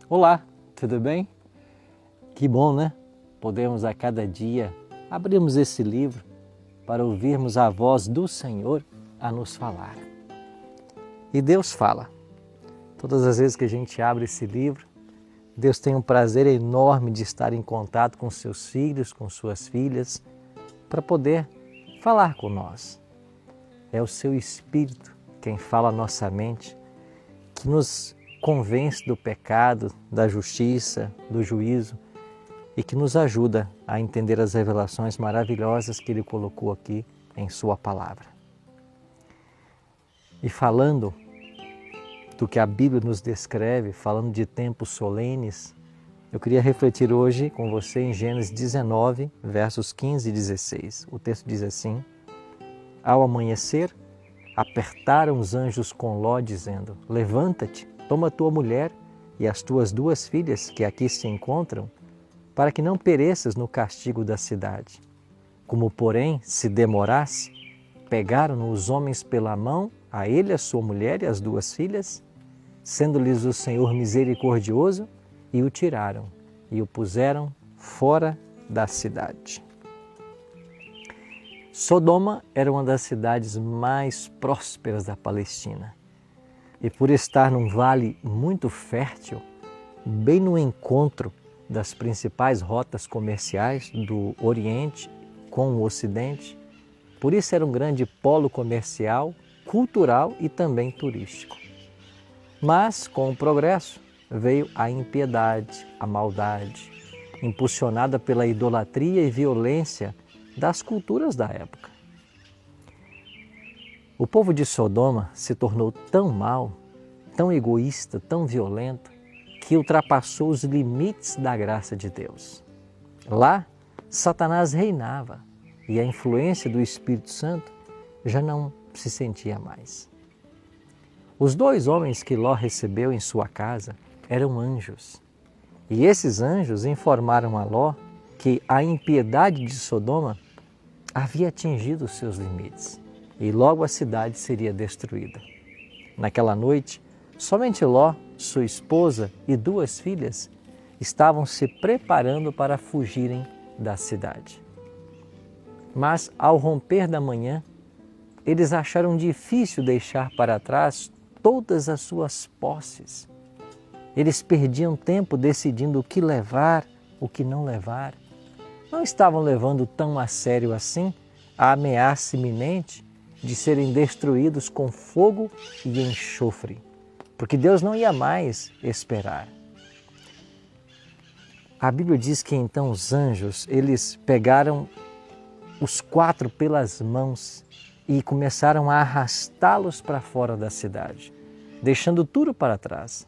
Olá, tudo bem? Que bom, né? Podemos a cada dia abrirmos esse livro para ouvirmos a voz do Senhor a nos falar. E Deus fala. Todas as vezes que a gente abre esse livro, Deus tem um prazer enorme de estar em contato com seus filhos, com suas filhas, para poder falar com nós. É o seu Espírito quem fala a nossa mente, que nos convence do pecado, da justiça, do juízo e que nos ajuda a entender as revelações maravilhosas que Ele colocou aqui em Sua palavra. E falando do que a Bíblia nos descreve, falando de tempos solenes, eu queria refletir hoje com você em Gênesis 19, versos 15 e 16. O texto diz assim: Ao amanhecer, apertaram os anjos com Ló, dizendo: Levanta-te, toma tua mulher e as tuas 2 filhas que aqui se encontram, para que não pereças no castigo da cidade. Como, porém, se demorasse, pegaram-no os homens pela mão, a ele, a sua mulher e as 2 filhas, sendo-lhes o Senhor misericordioso, e o tiraram e o puseram fora da cidade. Sodoma era uma das cidades mais prósperas da Palestina. E por estar num vale muito fértil, bem no encontro das principais rotas comerciais do Oriente com o Ocidente, por isso era um grande polo comercial, cultural e também turístico. Mas, com o progresso, veio a impiedade, a maldade, impulsionada pela idolatria e violência das culturas da época. O povo de Sodoma se tornou tão mau, tão egoísta, tão violento, que ultrapassou os limites da graça de Deus. Lá, Satanás reinava e a influência do Espírito Santo já não se sentia mais. Os 2 homens que Ló recebeu em sua casa eram anjos. E esses anjos informaram a Ló que a impiedade de Sodoma havia atingido os seus limites e logo a cidade seria destruída. Naquela noite, somente Ló, sua esposa e 2 filhas estavam se preparando para fugirem da cidade. Mas, ao romper da manhã, eles acharam difícil deixar para trás todas as suas posses. Eles perdiam tempo decidindo o que levar, o que não levar. Não estavam levando tão a sério assim a ameaça iminente de serem destruídos com fogo e enxofre, porque Deus não ia mais esperar. A Bíblia diz que então os anjos, eles pegaram os 4 pelas mãos e começaram a arrastá-los para fora da cidade, deixando tudo para trás,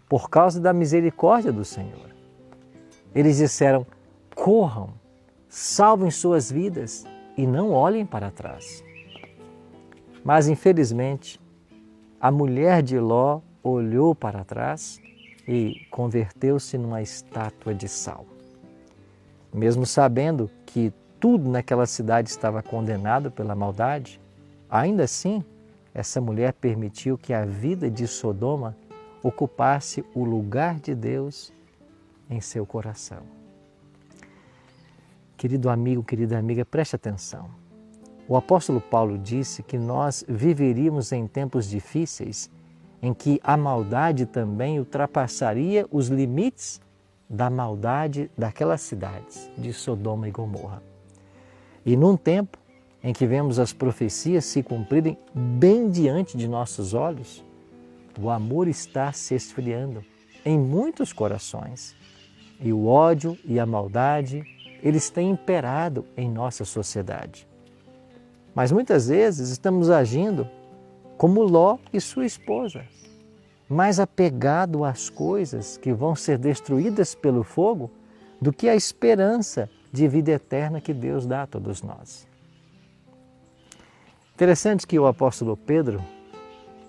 por causa da misericórdia do Senhor. Eles disseram: corram, salvem suas vidas e não olhem para trás. Mas, infelizmente, a mulher de Ló olhou para trás e converteu-se numa estátua de sal. Mesmo sabendo que tudo naquela cidade estava condenado pela maldade, ainda assim, essa mulher permitiu que a vida de Sodoma ocupasse o lugar de Deus em seu coração. Querido amigo, querida amiga, preste atenção. O apóstolo Paulo disse que nós viveríamos em tempos difíceis em que a maldade também ultrapassaria os limites da maldade daquelas cidades de Sodoma e Gomorra. E num tempo em que vemos as profecias se cumprirem bem diante de nossos olhos, o amor está se esfriando em muitos corações e o ódio e a maldade, eles têm imperado em nossa sociedade. Mas muitas vezes estamos agindo como Ló e sua esposa, mais apegado às coisas que vão ser destruídas pelo fogo do que a esperança de vida eterna que Deus dá a todos nós. Interessante que o apóstolo Pedro,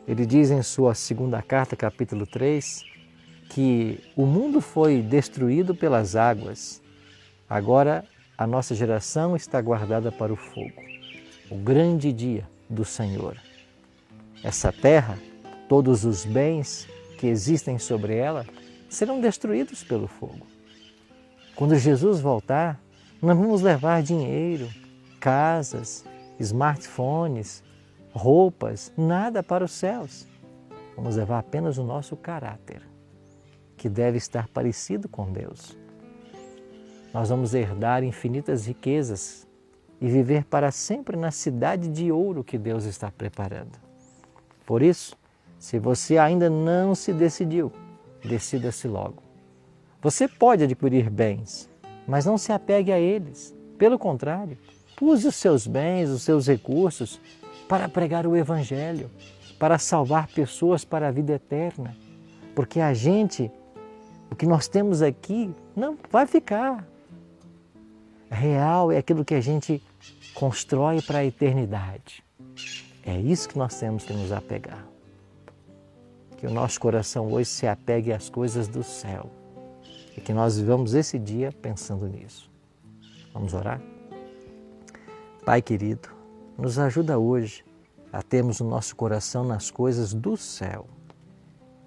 ele diz em sua 2ª carta, capítulo 3, que o mundo foi destruído pelas águas, agora a nossa geração está guardada para o fogo. O grande dia do Senhor. Essa terra, todos os bens que existem sobre ela, serão destruídos pelo fogo. Quando Jesus voltar, não vamos levar dinheiro, casas, smartphones, roupas, nada para os céus. Vamos levar apenas o nosso caráter, que deve estar parecido com Deus. Nós vamos herdar infinitas riquezas e viver para sempre na cidade de ouro que Deus está preparando. Por isso, se você ainda não se decidiu, decida-se logo. Você pode adquirir bens, mas não se apegue a eles. Pelo contrário, use os seus bens, os seus recursos para pregar o Evangelho, para salvar pessoas para a vida eterna. Porque o que nós temos aqui não vai ficar. Real é aquilo que a gente constrói para a eternidade. É isso que nós temos que nos apegar. Que o nosso coração hoje se apegue às coisas do céu. E que nós vivamos esse dia pensando nisso. Vamos orar? Pai querido, nos ajuda hoje a termos o nosso coração nas coisas do céu.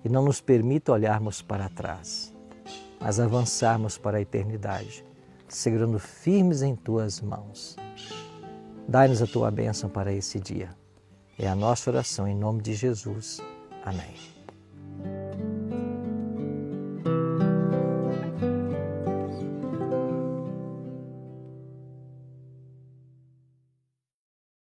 E não nos permita olharmos para trás, mas avançarmos para a eternidade, segurando firmes em Tuas mãos. Dai-nos a Tua bênção para esse dia. É a nossa oração em nome de Jesus. Amém.